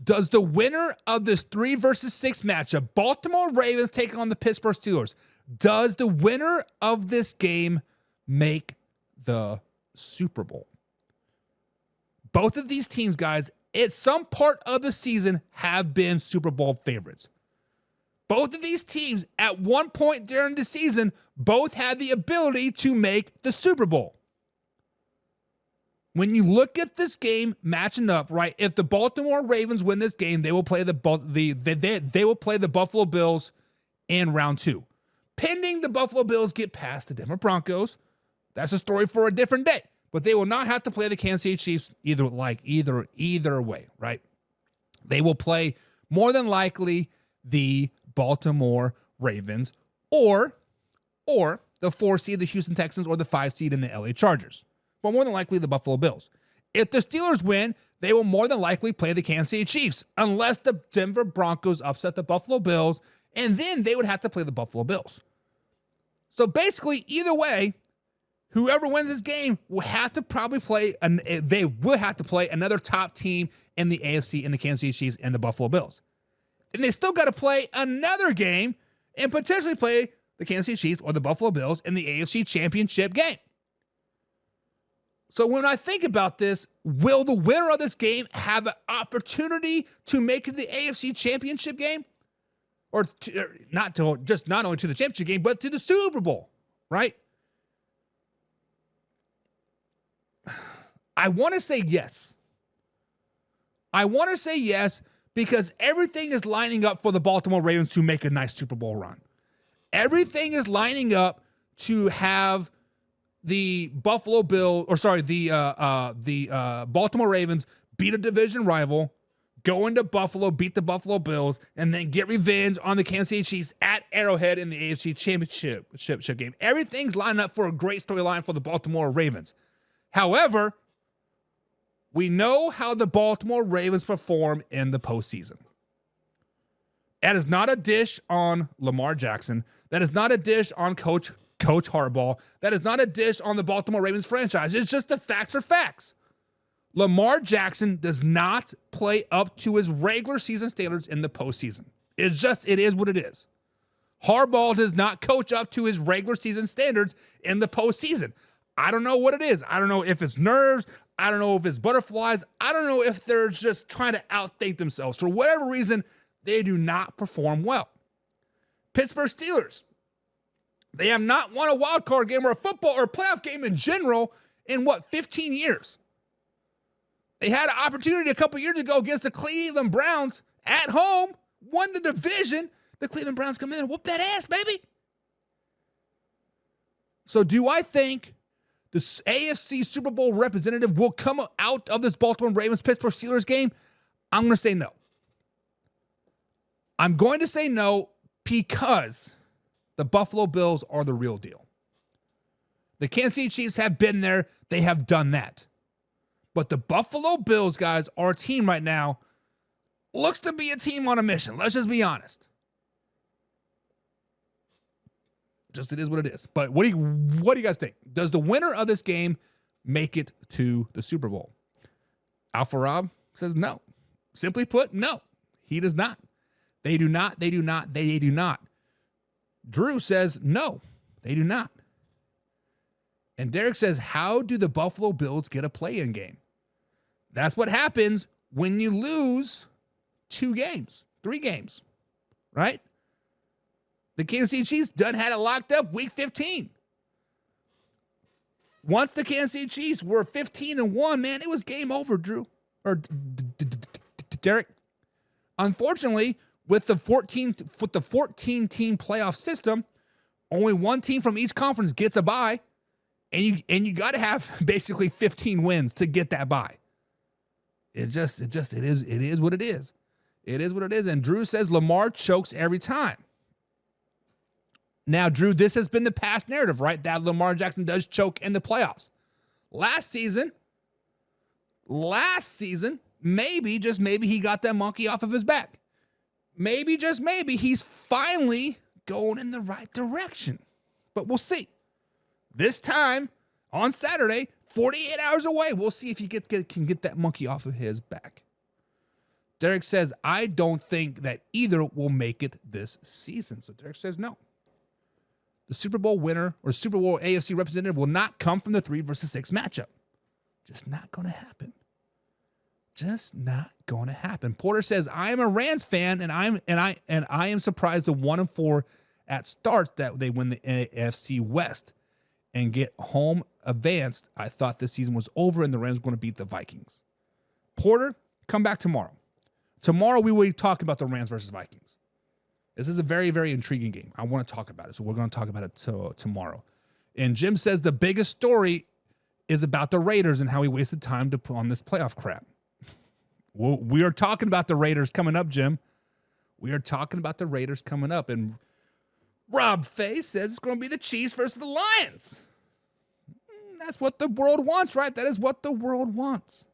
Does the winner of this 3 versus 6 matchup, Baltimore Ravens taking on the Pittsburgh Steelers, does the winner of this game make the Super Bowl? Both of these teams, guys, at some part of the season have been Super Bowl favorites. Both of these teams, at one point during the season, both had the ability to make the Super Bowl. When you look at this game matching up, right? If the Baltimore Ravens win this game, they will play the Buffalo Bills in round 2. Pending the Buffalo Bills get past the Denver Broncos, that's a story for a different day. But they will not have to play the Kansas City Chiefs either way, right? They will play more than likely the Baltimore Ravens or the 4 seed, the Houston Texans, or the 5 seed in the LA Chargers. But more than likely the Buffalo Bills. If the Steelers win, they will more than likely play the Kansas City Chiefs unless the Denver Broncos upset the Buffalo Bills, and then they would have to play the Buffalo Bills. So basically, either way, whoever wins this game will have to probably play, they will have to play another top team in the AFC in the Kansas City Chiefs and the Buffalo Bills. And they still got to play another game and potentially play the Kansas City Chiefs or the Buffalo Bills in the AFC Championship game. So when I think about this, will the winner of this game have an opportunity to make it the AFC Championship game? Or not only to the championship game, but to the Super Bowl, right? I want to say yes. I want to say yes because everything is lining up for the Baltimore Ravens to make a nice Super Bowl run. Everything is lining up to have the Baltimore Ravens beat a division rival, go into Buffalo, beat the Buffalo Bills, and then get revenge on the Kansas City Chiefs at Arrowhead in the AFC Championship game. Everything's lined up for a great storyline for the Baltimore Ravens. However, we know how the Baltimore Ravens perform in the postseason. That is not a dish on Lamar Jackson. That is not a dish on Coach Harbaugh. That is not a dish on the Baltimore Ravens franchise. It's just the facts are facts. Lamar Jackson does not play up to his regular season standards in the postseason. It is what it is. Harbaugh does not coach up to his regular season standards in the postseason. I don't know what it is. I don't know if it's nerves. I don't know if it's butterflies. I don't know if they're just trying to outthink themselves. For whatever reason, they do not perform well. Pittsburgh Steelers. They have not won a wild card game or a football or a playoff game in general in 15 years. They had an opportunity a couple years ago against the Cleveland Browns at home, won the division. The Cleveland Browns come in and whoop that ass, baby. So do I think the AFC Super Bowl representative will come out of this Baltimore Ravens Pittsburgh Steelers game? I'm going to say no. I'm going to say no because the Buffalo Bills are the real deal. The Kansas City Chiefs have been there. They have done that. But the Buffalo Bills, guys, are a team right now. Looks to be a team on a mission. Let's just be honest. Just it is what it is. But what do you guys think? Does the winner of this game make it to the Super Bowl? Alpha Rob says no. Simply put, no. He does not. They do not. They do not. They do not. Drew says no. They do not. And Derek says, how do the Buffalo Bills get a play-in game? That's what happens when you lose 3 games, right? The Kansas City Chiefs done had it locked up week 15. Once the Kansas City Chiefs were 15-1, man, it was game over, Drew. Or Derek. Unfortunately, with the 14-team playoff system, only one team from each conference gets a bye. And you got to have basically 15 wins to get that bye. It is what it is. It is what it is. And Drew says Lamar chokes every time. Now, Drew, this has been the past narrative, right? That Lamar Jackson does choke in the playoffs. Last season, maybe, just maybe, he got that monkey off of his back. Maybe, just maybe, he's finally going in the right direction. But we'll see. This time, on Saturday, 48 hours away, we'll see if he can get that monkey off of his back. Derek says, I don't think that either will make it this season. So Derek says no. The Super Bowl winner or Super Bowl AFC representative will not come from the 3 versus 6 matchup. Just not going to happen. Just not going to happen. Porter says, I am a Rams fan, and I am surprised the 1-4 at starts that they win the AFC West and get home advanced. I thought this season was over and the Rams were going to beat the Vikings. Porter, come back tomorrow. Tomorrow we will be talking about the Rams versus Vikings. This is a very, very intriguing game. I want to talk about it, so we're going to talk about it tomorrow. And Jim says the biggest story is about the Raiders and how he wasted time to put on this playoff crap. Well, we are talking about the Raiders coming up, Jim. We are talking about the Raiders coming up. And Rob Fay says it's going to be the Chiefs versus the Lions. That's what the world wants, right? That is what the world wants.